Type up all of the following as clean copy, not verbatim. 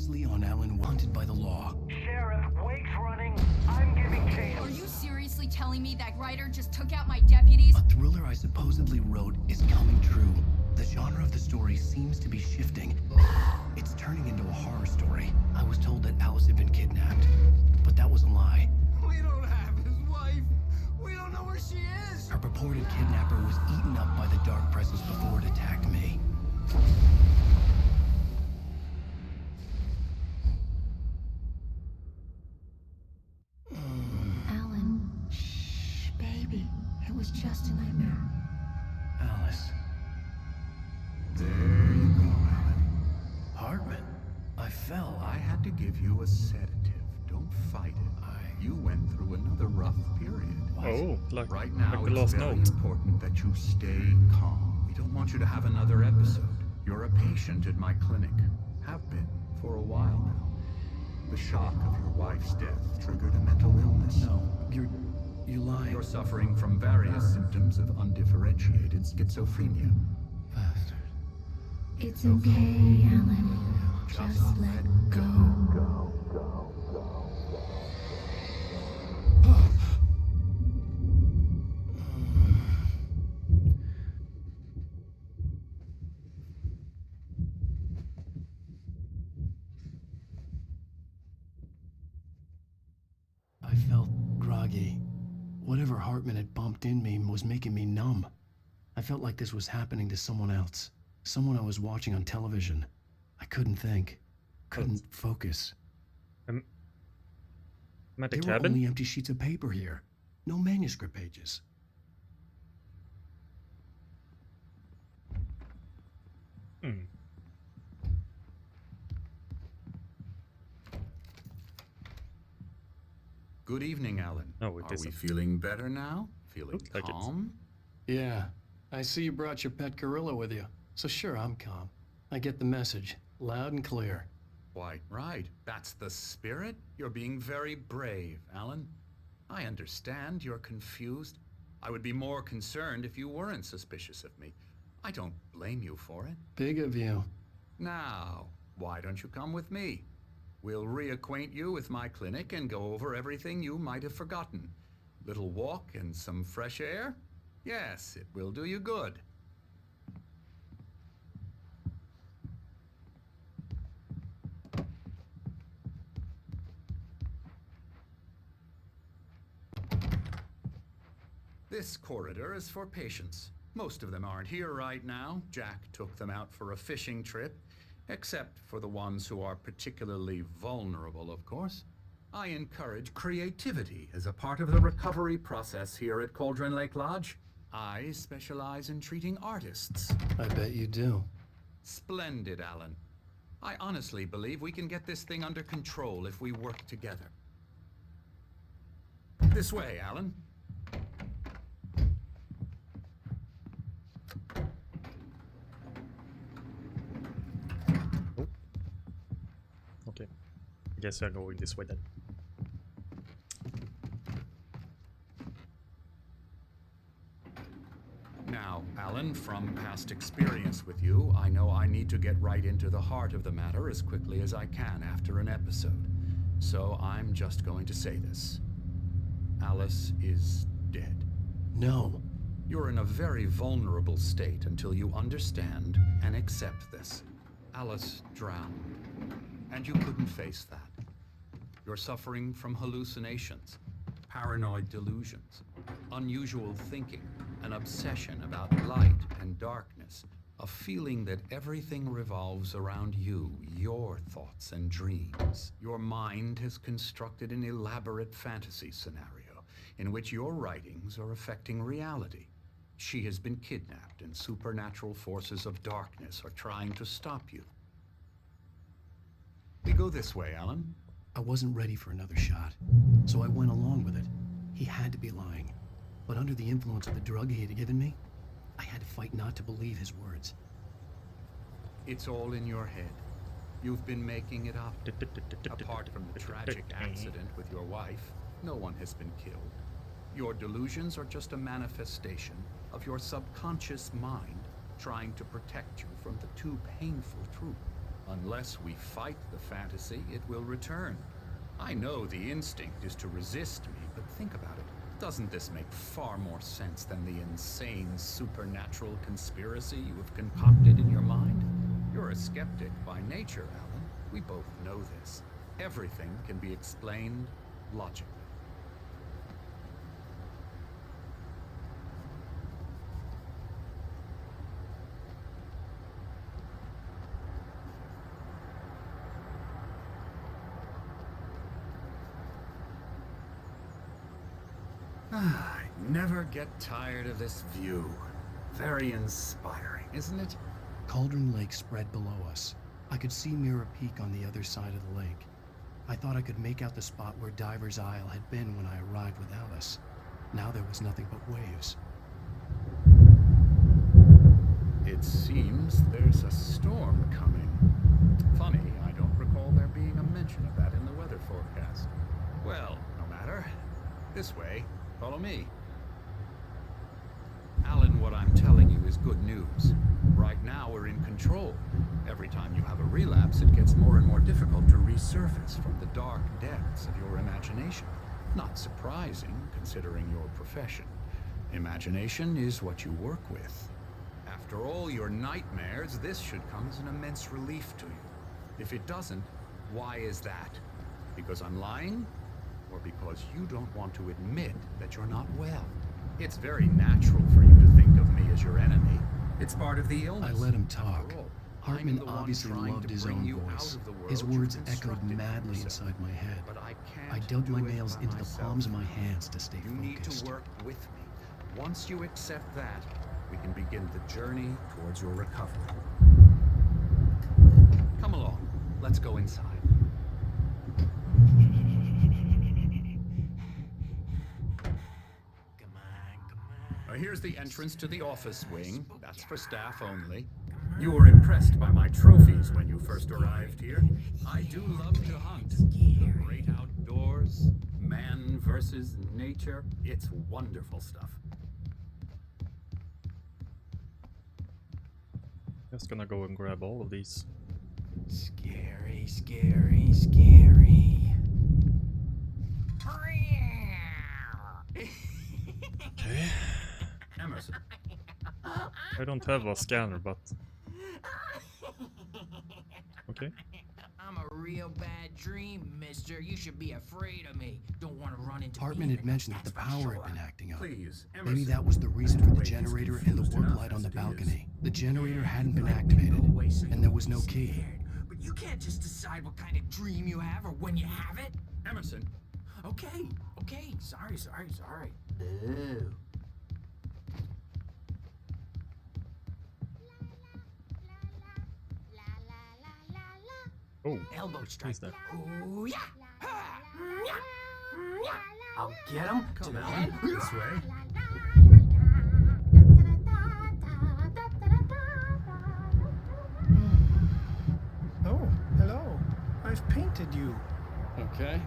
Previously on Alan, wanted by the law. Sheriff, Wake's running. I'm giving chase. Are you seriously telling me that writer just took out my deputies? A thriller I supposedly wrote is coming true. The genre of the story seems to be shifting. It's turning into a horror story. I was told that Alice had been kidnapped, but that was a lie. We don't have his wife. We don't know where she is. Her purported kidnapper was eaten up by the dark presence before it attacked me. Alan, shh, baby. It was just a nightmare. Alice. There you go, Alan. Hartman. I fell. I had to give you a sedative. Don't fight it. You went through another rough period. Oh, like Right now, the it's last very note. important that you stay calm. We don't want you to have another episode. You're a patient at my clinic. Have been for a while now. The shock of your wife's death triggered a mental illness. No, you lie. You're suffering from various symptoms of undifferentiated schizophrenia. Bastard. It's okay, Alan. Just let go. I felt groggy. Whatever Hartman had bumped in me was making me numb. I felt like this was happening to someone else. Someone I was watching on television. I couldn't think. Couldn't focus. I'm at the There were cabin. only empty sheets of paper here. No manuscript pages. Hmm. Good evening, Alan. No, it Are we isn't. feeling better now? Feeling Looks like it's- calm? Yeah. I see you brought your pet gorilla with you. So sure, I'm calm. I get the message. Loud and clear. Quite right. That's the spirit. You're being very brave, Alan. I understand you're confused. I would be more concerned if you weren't suspicious of me. I don't blame you for it. Big of you. Now, why don't you come with me? We'll reacquaint you with my clinic and go over everything you might have forgotten. Little walk and some fresh air? Yes, it will do you good. This corridor is for patients. Most of them aren't here right now. Jack took them out for a fishing trip, except for the ones who are particularly vulnerable, of course. I encourage creativity as a part of the recovery process here at Cauldron Lake Lodge. I specialize in treating artists. I bet you do. Splendid, Alan. I honestly believe we can get this thing under control if we work together. This way, Alan. Okay. I guess I'm going this way then. Now, Alan, from past experience with you, I know I need to get right into the heart of the matter as quickly as I can after an episode. So I'm just going to say this. Alice is dead. No. You're in a very vulnerable state until you understand and accept this. Alice drowned, and you couldn't face that. You're suffering from hallucinations, paranoid delusions, unusual thinking, an obsession about light and darkness, a feeling that everything revolves around you, your thoughts and dreams. Your mind has constructed an elaborate fantasy scenario in which your writings are affecting reality. She has been kidnapped, and supernatural forces of darkness are trying to stop you. We go this way, Alan. I wasn't ready for another shot, so I went along with it. He had to be lying. But under the influence of the drug he had given me, I had to fight not to believe his words. It's all in your head. You've been making it up. Apart from the tragic accident with your wife, no one has been killed. Your delusions are just a manifestation of your subconscious mind trying to protect you from the too painful truth. Unless we fight the fantasy, it will return. I know the instinct is to resist me, but think about it. Doesn't this make far more sense than the insane supernatural conspiracy you have concocted in your mind? You're a skeptic by nature, Alan. We both know this. Everything can be explained logically. I never get tired of this view. Very inspiring, isn't it? Cauldron Lake spread below us. I could see Mirror Peak on the other side of the lake. I thought I could make out the spot where Diver's Isle had been when I arrived with Alice. Now there was nothing but waves. It seems there's a storm coming. Funny, I don't recall there being a mention of that in the weather forecast. Well, no matter. This way. Follow me. Alan, what I'm telling you is good news. Right now we're in control. Every time you have a relapse, it gets more and more difficult to resurface from the dark depths of your imagination. Not surprising, considering your profession. Imagination is what you work with. After all your nightmares, this should come as an immense relief to you. If it doesn't, why is that? Because I'm lying? Or because you don't want to admit that you're not well? It's very natural for you to think of me as your enemy. It's part of the illness. I let him talk. After all, Hartman I'm the one obviously trying loved to his bring own you voice. out of the world His you've words echoed constructed madly yourself. inside my head. But I can't I dug my do it nails by into the myself. palms of my hands to stay You need focused. to work with me. Once you accept that, we can begin the journey towards your recovery. Come along. Let's go inside. Here's the entrance to the office wing. That's for staff only. You were impressed by my trophies when you first arrived here. I do love to hunt. The great outdoors, man versus nature. It's wonderful stuff. Just gonna go and grab all of these. Scary, scary, scary. Okay. Emerson. I don't have a scanner, but okay. I'm a real bad dream, mister. You should be afraid of me. Don't want to run into Hartman me. had mentioned that the That's for power sure. had been acting up. Please, Maybe Emerson. that was the reason for the Wait, he's generator and the confused work enough light on as the it is. balcony. The generator hadn't been Let me go activated, away so and you there was won't no be key. scared. But you can't just decide what kind of dream you have or when you have it. Emerson. Okay, okay. Sorry. Boo. Oh, Elbow strike. who's that? Ooh, yeah. Ha. Yeah. Yeah. I'll get him to the head. This way. Oh, hello. I've painted you. Okay.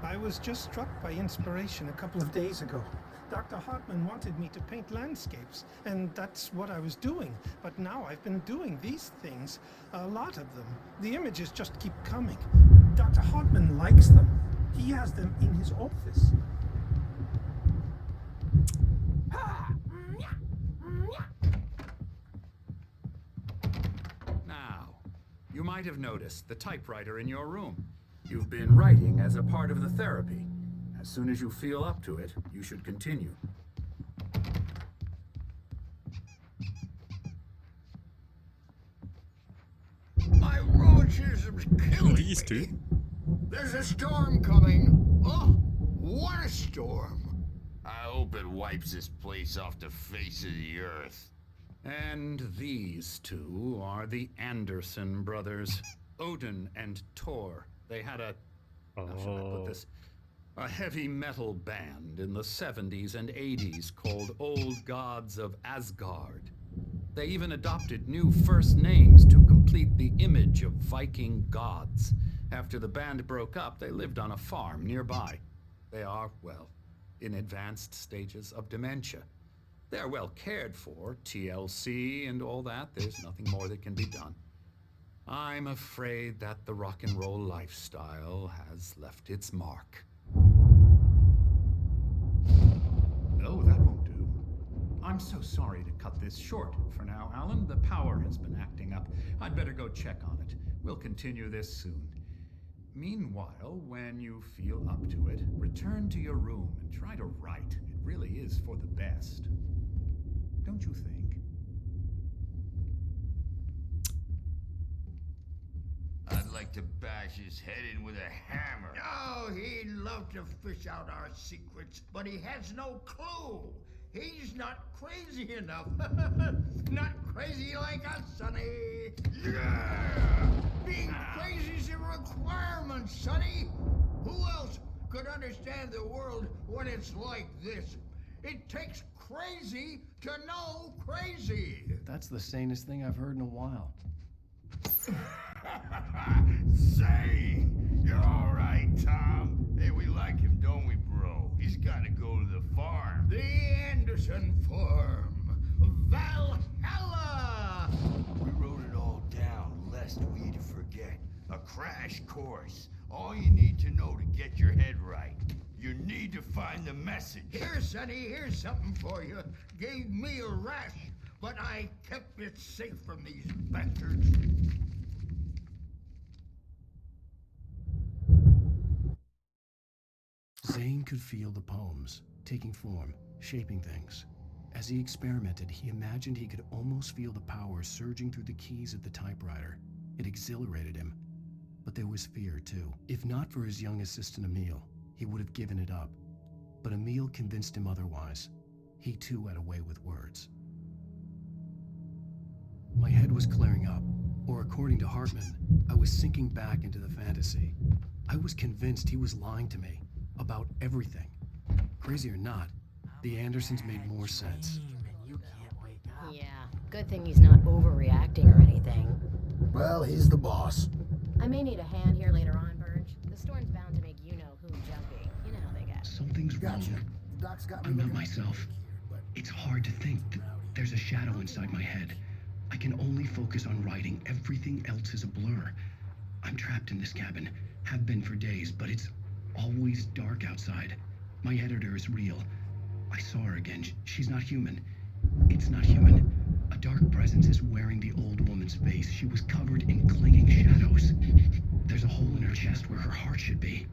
I was just struck by inspiration a couple of days ago. Dr. Hartman wanted me to paint landscapes, and that's what I was doing. But now I've been doing these things, a lot of them. The images just keep coming. Dr. Hartman likes them. He has them in his office. Now, you might have noticed the typewriter in your room. You've been writing as a part of the therapy. As soon as you feel up to it, you should continue. My rheumatism's killing These two? me. There's a storm coming. Oh, what a storm. I hope it wipes this place off the face of the earth. And these two are the Anderson brothers, Odin and Thor. They had a, how should I put Oh, this? A heavy metal band in the 70s and 80s called Old Gods of Asgard. They even adopted new first names to complete the image of Viking gods. After the band broke up, they lived on a farm nearby. They are, well, in advanced stages of dementia. They're well cared for, TLC and all that. There's nothing more that can be done. I'm afraid that the rock and roll lifestyle has left its mark. Oh, that won't do. I'm so sorry to cut this short for now, Alan. The power has been acting up. I'd better go check on it. We'll continue this soon. Meanwhile, when you feel up to it, return to your room and try to write. It really is for the best. Don't you think? I'd like to bash his head in with a hammer. Oh, he'd love to fish out our secrets, but he has no clue. He's not crazy enough. Not crazy like us, Sonny. Yeah! Being crazy's a requirement, Sonny. Who else could understand the world when it's like this? It takes crazy to know crazy. That's the sanest thing I've heard in a while. Say, you're all right, Tom. Hey, we like him, don't we, bro? He's got to go to the farm. The Anderson Farm. Valhalla! We wrote it all down, lest we forget. A crash course. All you need to know to get your head right. You need to find the message. Here, Sonny, here's something for you. Gave me a rash, but I kept it safe from these bastards. Zane could feel the poems, taking form, shaping things. As he experimented, he imagined he could almost feel the power surging through the keys of the typewriter. It exhilarated him. But there was fear, too. If not for his young assistant Emil, he would have given it up. But Emil convinced him otherwise. He too had a way with words. My head was clearing up, or according to Hartman, I was sinking back into the fantasy. I was convinced he was lying to me about everything. Crazy or not, the Andersons made more sense. Yeah, good thing he's not overreacting or anything. Well, he's the boss. I may need a hand here later on, Burge. The storm's bound to make you-know-who jumpy. You know how they get. Something's Gotcha. wrong. Doc's got me I'm not looking- myself. It's hard to think. There's a shadow inside my head. I can only focus on writing. Everything else is a blur. I'm trapped in this cabin. Have been for days, but it's always dark outside. My editor is real. I saw her again. She's not human. It's not human. A dark presence is wearing the old woman's face. She was covered in clinging shadows. There's a hole in her chest where her heart should be.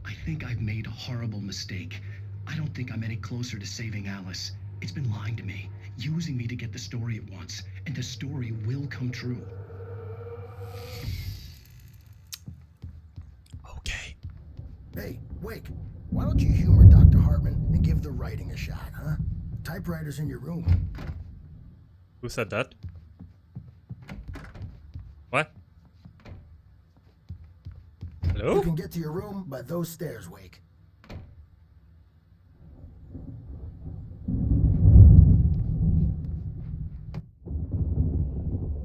I think I've made a horrible mistake. I don't think I'm any closer to saving Alice. It's been lying to me, using me to get the story it wants, and the story will come true. Okay. Hey, Wake, why don't you humor Dr. Hartman and give the writing a shot, huh? Typewriter's in your room. Who said that? What? Hello? You can get to your room by those stairs, Wake.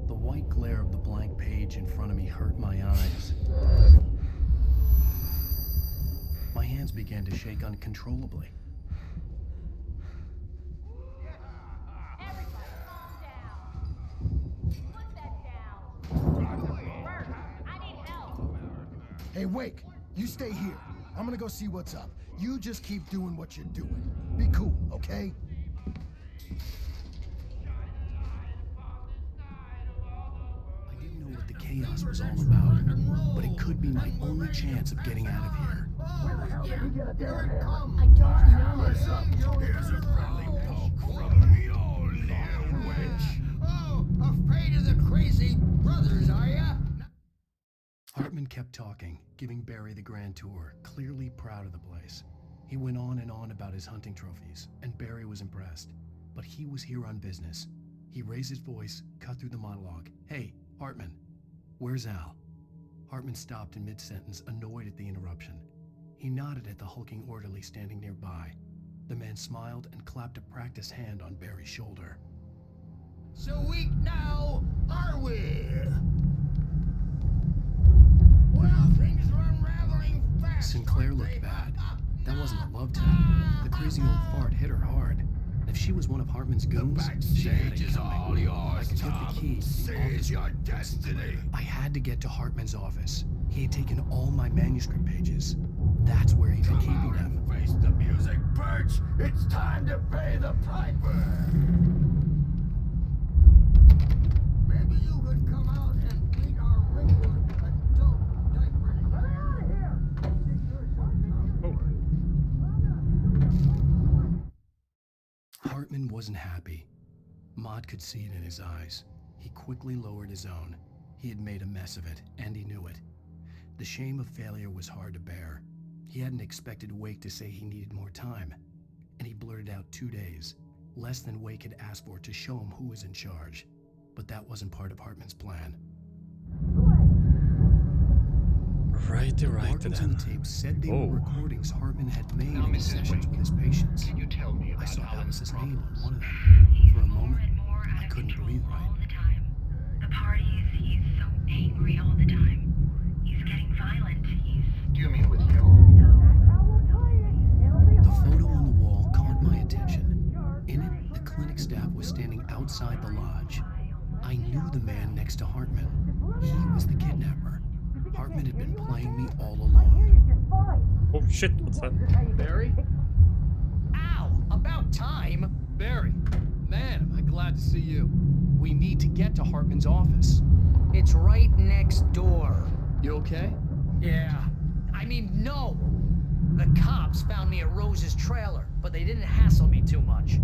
The white glare of the blank page in front of me hurt my eyes. My hands began to shake uncontrollably. Everybody calm down. Put that down. Bert, I need help. Hey, Wake, you stay here. I'm gonna go see what's up. You just keep doing what you're doing. Be cool, okay? I didn't know what the chaos was all about, but it could be my only chance of getting out of here. Where the hell did he get a damn hair? I don't know. Here's a friendly poke from me, old little wench. Oh, afraid of the crazy brothers, are ya? Hartman kept talking, giving Barry the grand tour, clearly proud of the place. He went on and on about his hunting trophies, and Barry was impressed. But he was here on business. He raised his voice, cut through the monologue. Hey, Hartman, where's Al? Hartman stopped in mid-sentence, annoyed at the interruption. He nodded at the hulking orderly standing nearby. The man smiled and clapped a practiced hand on Barry's shoulder. So weak now, are we? Well, things are unraveling fast. Sinclair looked bad. That wasn't a love tap. The crazy old fart hit her hard. If she was one of Hartman's goons, she had it coming. I could get the key to the office your door. destiny. I had to get to Hartman's office. He had taken all my manuscript pages. That's where he'd been keeping them. Face the music, Birch. It's time to pay the piper. Maybe you could come out and beat our regular adult diaper. Get out of here! Hartman wasn't happy. Maud could see it in his eyes. He quickly lowered his own. He had made a mess of it, and he knew it. The shame of failure was hard to bear. He hadn't expected Wake to say he needed more time, and he blurted out 2 days, less than Wake had asked for to show him who was in charge. But that wasn't part of Hartman's plan. Righty, Markings on then. the tape said they were recordings Hartman had made in his sessions with his patients. Can you tell me I about saw Alan's Alice's name problems? on one of them. For a moment, I couldn't breathe right. All the time. The parties, he's so angry all the time. He's getting violent. Do you mean with you? The photo on the wall caught my attention. In it, the clinic staff was standing outside the lodge. I knew the man next to Hartman. He was the kidnapper. Hartman had been playing me all along. Oh shit, what's that? Barry? Ow! About time! Barry, man, am I glad to see you. We need to get to Hartman's office. It's right next door. You okay? Yeah. I mean, no! The cops found me at Rose's trailer, but they didn't hassle me too much.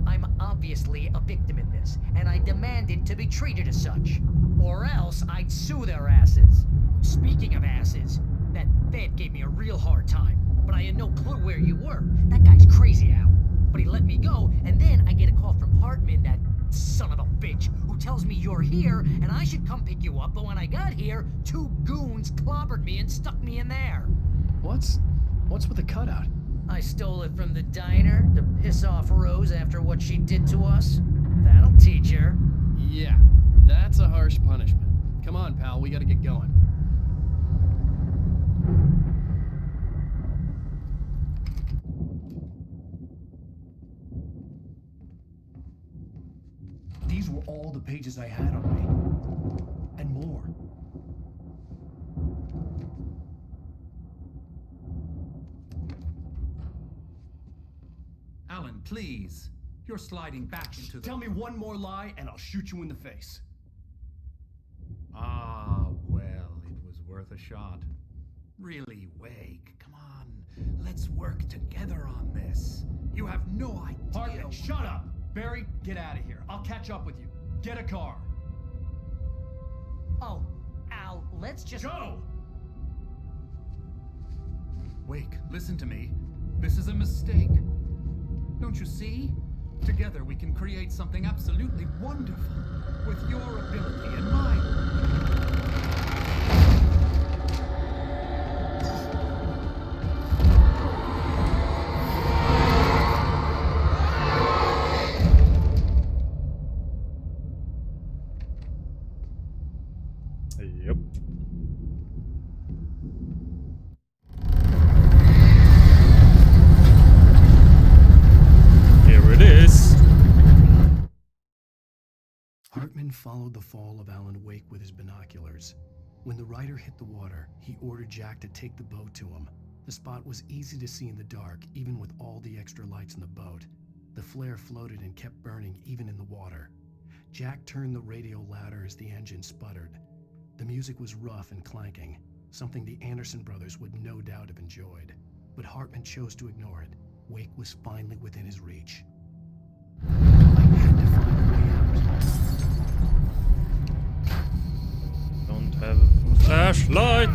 I'm obviously a victim in this, and I demanded to be treated as such. Or else I'd sue their asses. Speaking of asses, that Fed gave me a real hard time, but I had no clue where you were. That guy's crazy, Al. But he let me go, and then I get a call from Hartman, that son of a bitch, who tells me you're here, and I should come pick you up, but when I got here, 2 goons clobbered me and stuck me in there. What's with the cutout? I stole it from the diner to piss off Rose after what she did to us. That'll teach her. Yeah, that's a harsh punishment. Come on, pal, we gotta get going. These were all the pages I had on me. And more. Alan, please. You're sliding back into the... Tell me one more lie and I'll shoot you in the face. Ah, well, it was worth a shot. Really, Wake, come on. Let's work together on this. You have no idea... Hartman, shut up! Barry, get out of here. I'll catch up with you. Get a car. Oh, Al, let's just... Go! Wake, listen to me. This is a mistake. Don't you see? Together we can create something absolutely wonderful. With your ability and mine. Yep. Here it is. Hartman followed the fall of Alan Wake with his binoculars. When the rider hit the water, he ordered Jack to take the boat to him. The spot was easy to see in the dark, even with all the extra lights in the boat. The flare floated and kept burning even in the water. Jack turned the radio louder as the engine sputtered. The music was rough and clanking, something the Anderson brothers would no doubt have enjoyed. But Hartman chose to ignore it. Wake was finally within his reach. I had to find a way out. Don't have a flashlight.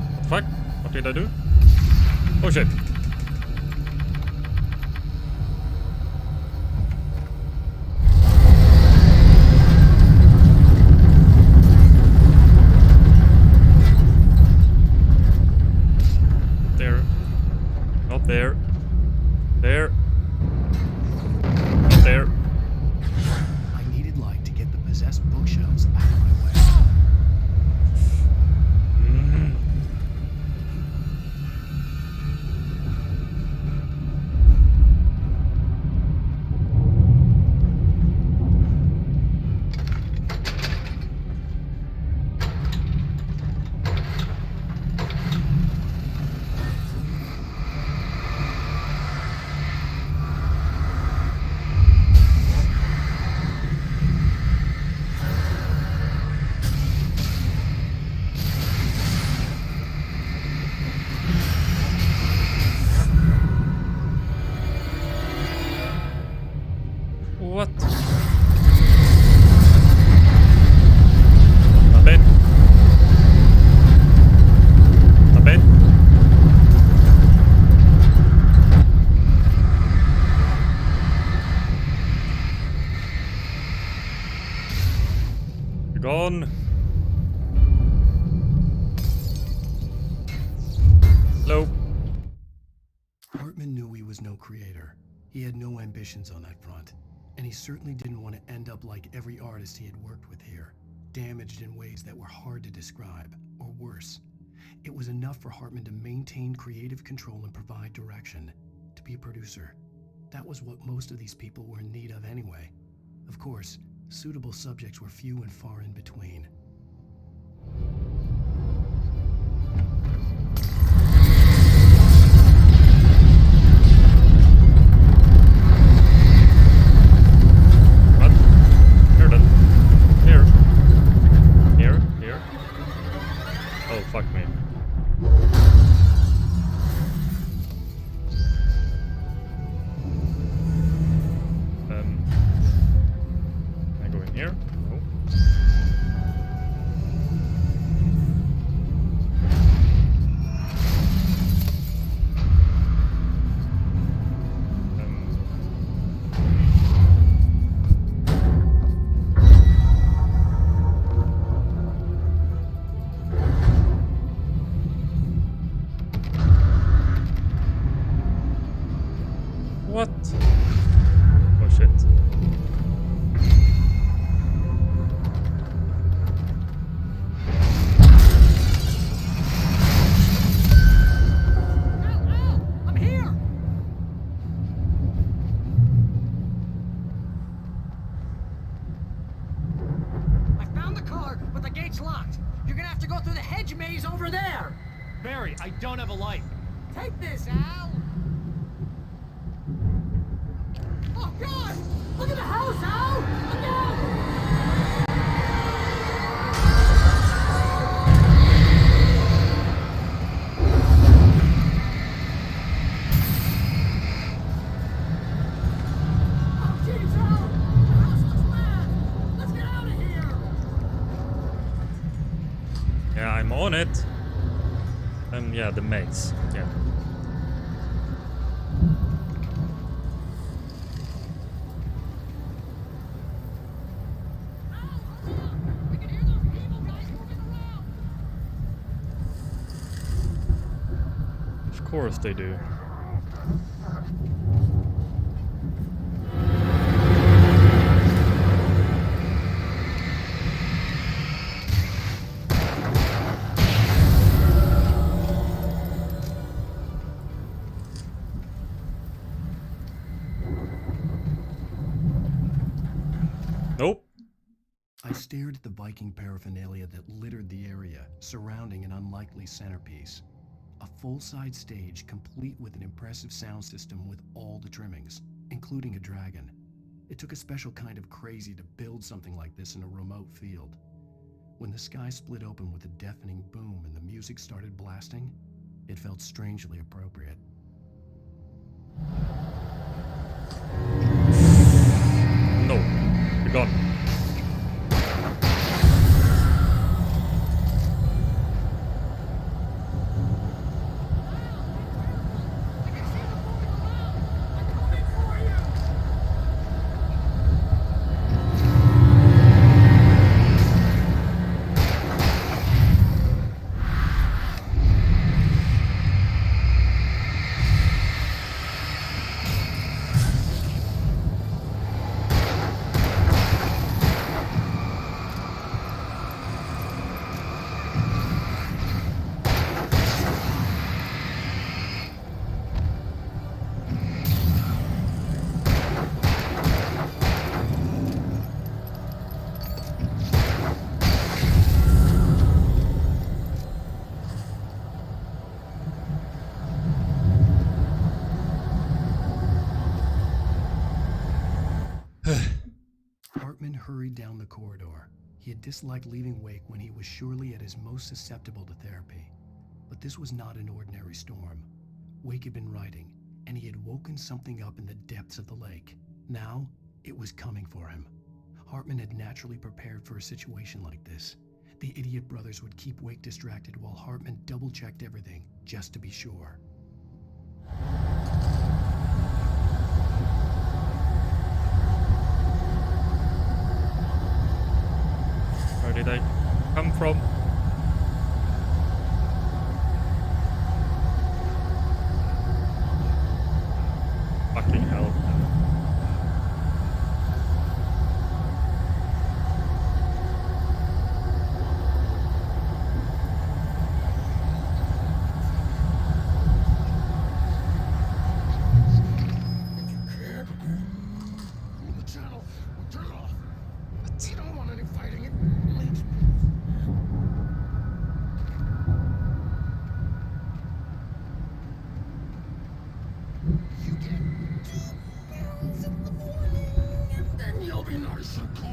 What the fuck? What did I do? Oh shit. There. Not there. There. Not there. I needed light to get the possessed bookshelves out of my way. Tappet. Tappet. You're gone. Hello. Hartman knew he was no creator. He had no ambitions on that front, and he certainly didn't want to end up like every artist he had worked with here, damaged in ways that were hard to describe, or worse. It was enough for Hartman to maintain creative control and provide direction, to be a producer. That was what most of these people were in need of anyway. Of course, suitable subjects were few and far in between. What? Here then. Here. Here. Here. Oh, fuck me. Can I go in here? No. What? Oh shit. I'm here! I found the car, but the gate's locked. You're gonna have to go through the hedge maze over there. Barry, I don't have a light. Take this, Al. Oh, God! Look at the house, Al! Look out! Oh, jeez, Al! The house looks bad! Let's get out of here! Yeah, I'm on it. Yeah, the maze. Yeah. Of course they do. Nope. I stared at the Viking paraphernalia that littered the area, surrounding an unlikely centerpiece. A full-size stage complete with an impressive sound system with all the trimmings, including a dragon. It took a special kind of crazy to build something like this in a remote field. When the sky split open with a deafening boom and the music started blasting, it felt strangely appropriate. No. You're gone. Hartman hurried down the corridor. He had disliked leaving Wake when he was surely at his most susceptible to therapy. But this was not an ordinary storm. Wake had been writing, and he had woken something up in the depths of the lake. Now, It was coming for him. Hartman had naturally prepared for a situation like this. The idiot brothers would keep Wake distracted while Hartman double-checked everything, just to be sure. Where did I come from? Fucking hell. The channel will turn off. We don't want any fighting. It makes you get 2 pounds in the morning, and then you'll be nice and calm.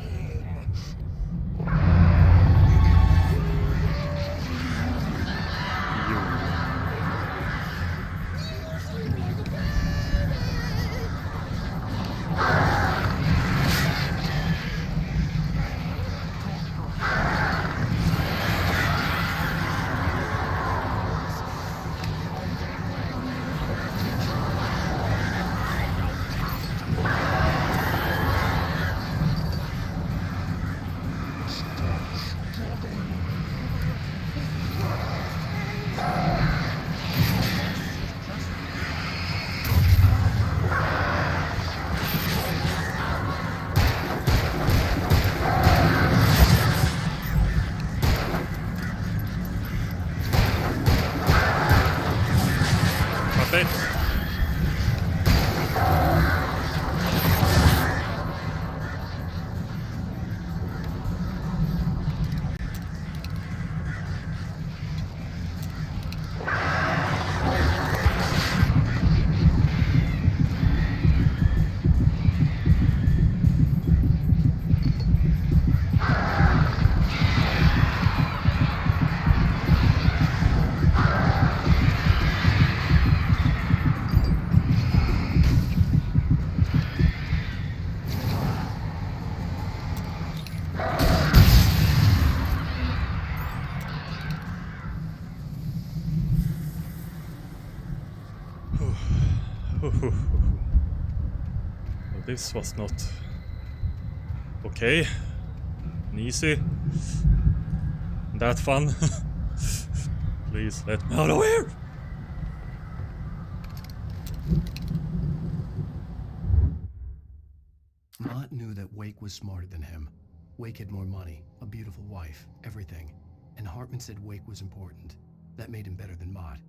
Well, this was not okay and easy. That fun. Please let me out of here. Mott knew that Wake was smarter than him. Wake had more money, a beautiful wife, everything. And Hartman said Wake was important. That made him better than Mott.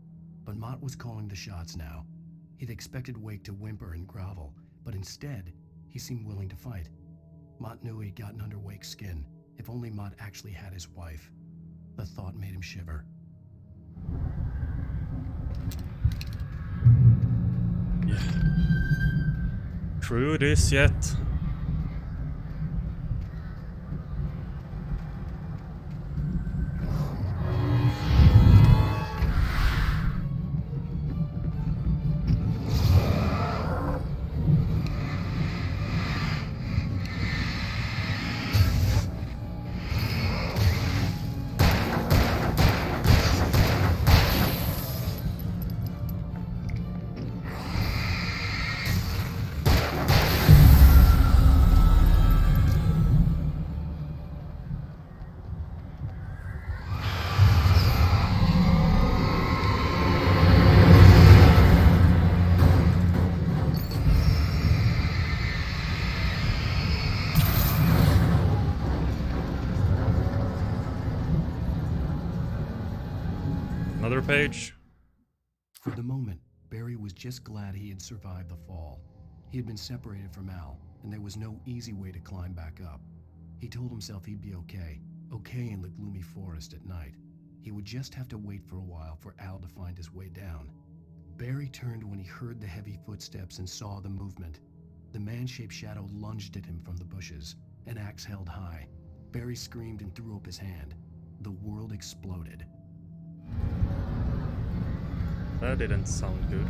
But Mott was calling the shots now. He'd expected Wake to whimper and grovel, but instead, he seemed willing to fight. Mott knew he'd gotten under Wake's skin. If only Mott actually had his wife. The thought made him shiver. Yeah. True this yet. Another page. For the moment, Barry was just glad he had survived the fall. He had been separated from Al, and there was no easy way to climb back up. He told himself he'd be okay in the gloomy forest at night. He would just have to wait for a while for Al to find his way down. Barry turned when he heard the heavy footsteps and saw the movement. The man-shaped shadow lunged at him from the bushes, an axe held high. Barry screamed and threw up his hand. The world exploded. That didn't sound good.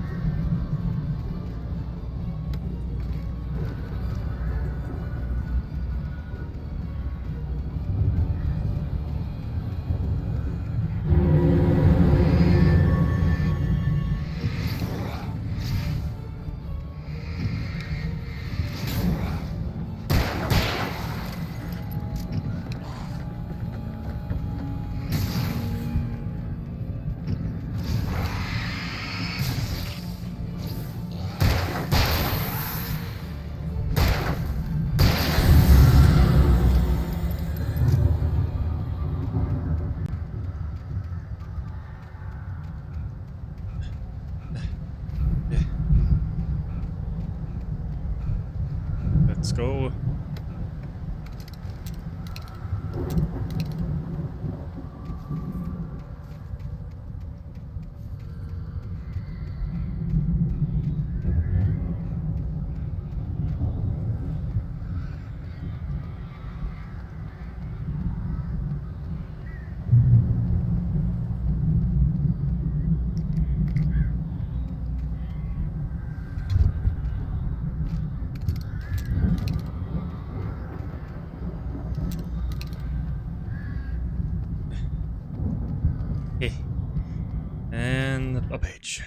And a page.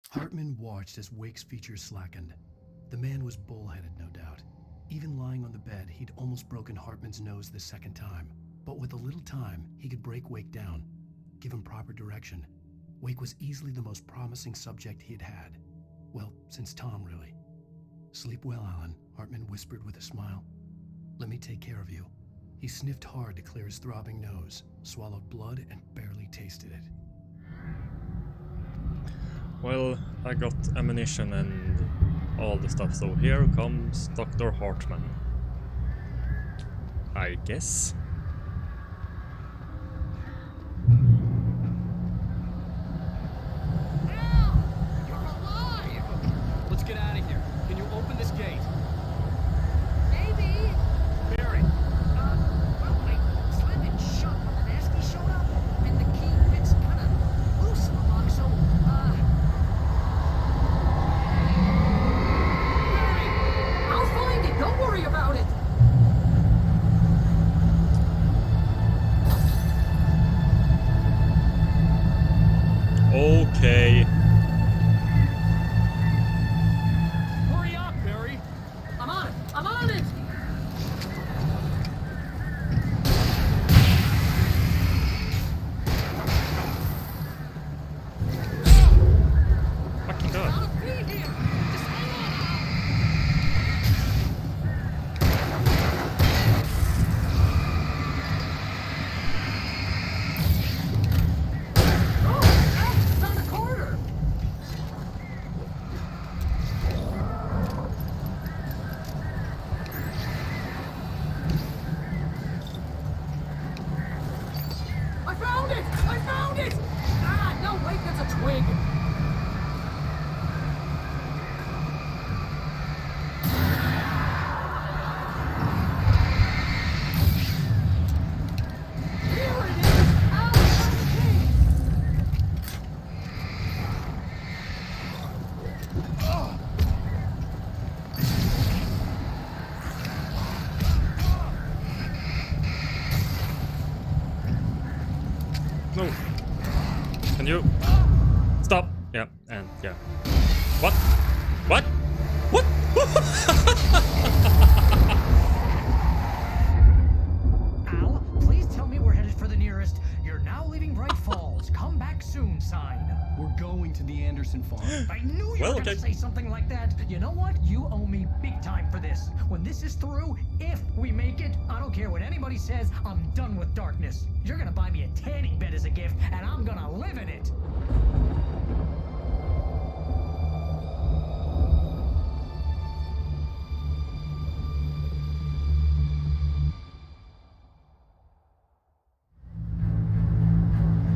Hartman watched as Wake's features slackened. The man was bullheaded, no doubt. Even lying on the bed, he'd almost broken Hartman's nose the second time. But with a little time, he could break Wake down, give him proper direction. Wake was easily the most promising subject he had had. Well, since Tom, really. Sleep well, Alan, Hartman whispered with a smile. Let me take care of you. He sniffed hard to clear his throbbing nose, swallowed blood, and barely tasted it. Well, I got ammunition and all the stuff, so here comes Dr. Hartman. I guess. Al! You're alive! Let's get out of here. Can you open this gate? Maybe. Barry! Well, I slammed it shut when the nasty showed up, and the key fits kind of loose in the lock, so, I'll find it. Don't worry about it. Okay. Hurry up, Barry! I'm on it. I'm on it. Fucking god. I'll be here. Just hang on, Al. Oh, Al, found a corner. I found it! I found it! Ah, no, wait, that's a twig. Here it is! Out of the cave! No. Can you stop? Yeah, and yeah. What? What? What? Al, please tell me we're headed for the nearest "You're now leaving Bright Falls. Come back soon" sign. We're going to the Anderson farm. I knew you Well, were gonna okay. say something like that. You know what? You owe me big time for this. When this is through, if we make it, I don't care what anybody says, I'm done with darkness. You're gonna buy me a tanning bed as a gift, and I'm gonna live in it.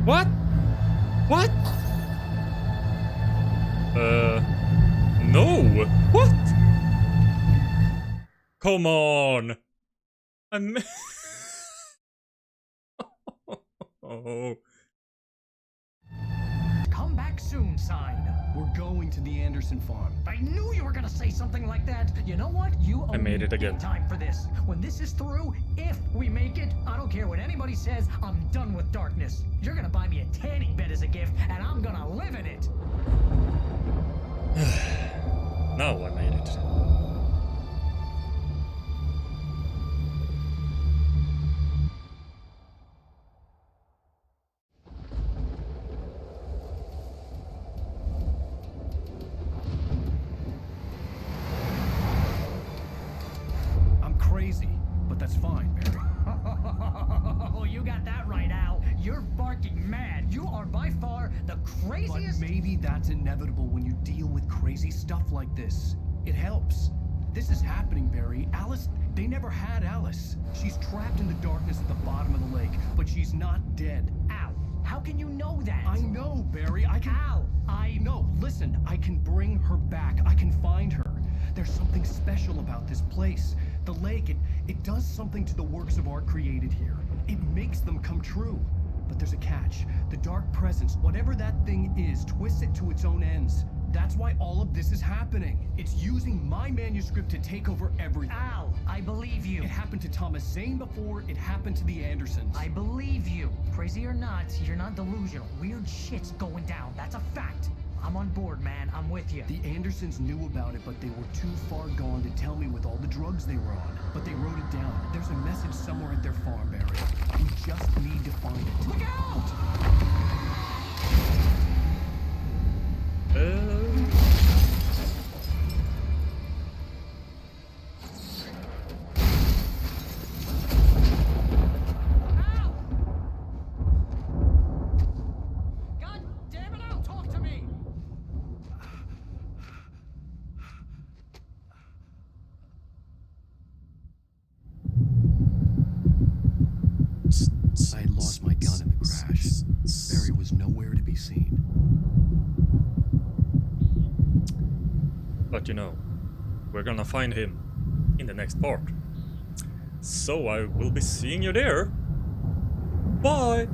What? What? No. What? Come on. Oh. Come back soon sign. We're going to the Anderson farm. I knew you were gonna say something like that. You know what? You owe I made me it again. big time for this. When this is through, if we make it, I don't care what anybody says, I'm done with darkness. You're gonna buy me a tanning bed as a gift, and I'm gonna live in it. Now I made it. I'm crazy, but that's fine, Barry. Oh, you got that right, Al. You're barking mad. You are by far the But craziest. maybe that's inevitable when you deal with crazy stuff like this. It helps. This is happening, Barry. Alice, they never had Alice. She's trapped in the darkness at the bottom of the lake, but she's not dead. Al, how can you know that? I know, Barry. I can... Al, No, listen. I can bring her back. I can find her. There's something special about this place. The lake, it does something to the works of art created here. It makes them come true. But there's a catch. The dark presence, whatever that thing is, twists it to its own ends. That's why all of this is happening. It's using my manuscript to take over everything. Al, I believe you. It happened to Thomas Zane before it happened to the Andersons. I believe you. Crazy or not, you're not delusional. Weird shit's going down. That's a fact. I'm on board, man. I'm with you. The Andersons knew about it, but they were too far gone to tell me with all the drugs they were on. But they wrote it down. There's a message somewhere at their farm area. We just need to find it. Look out! God damn it, Al, talk to me! I had lost my gun in the crash. Barry was nowhere to be seen. But you know, we're gonna find him in the next part. So I will be seeing you there. Bye!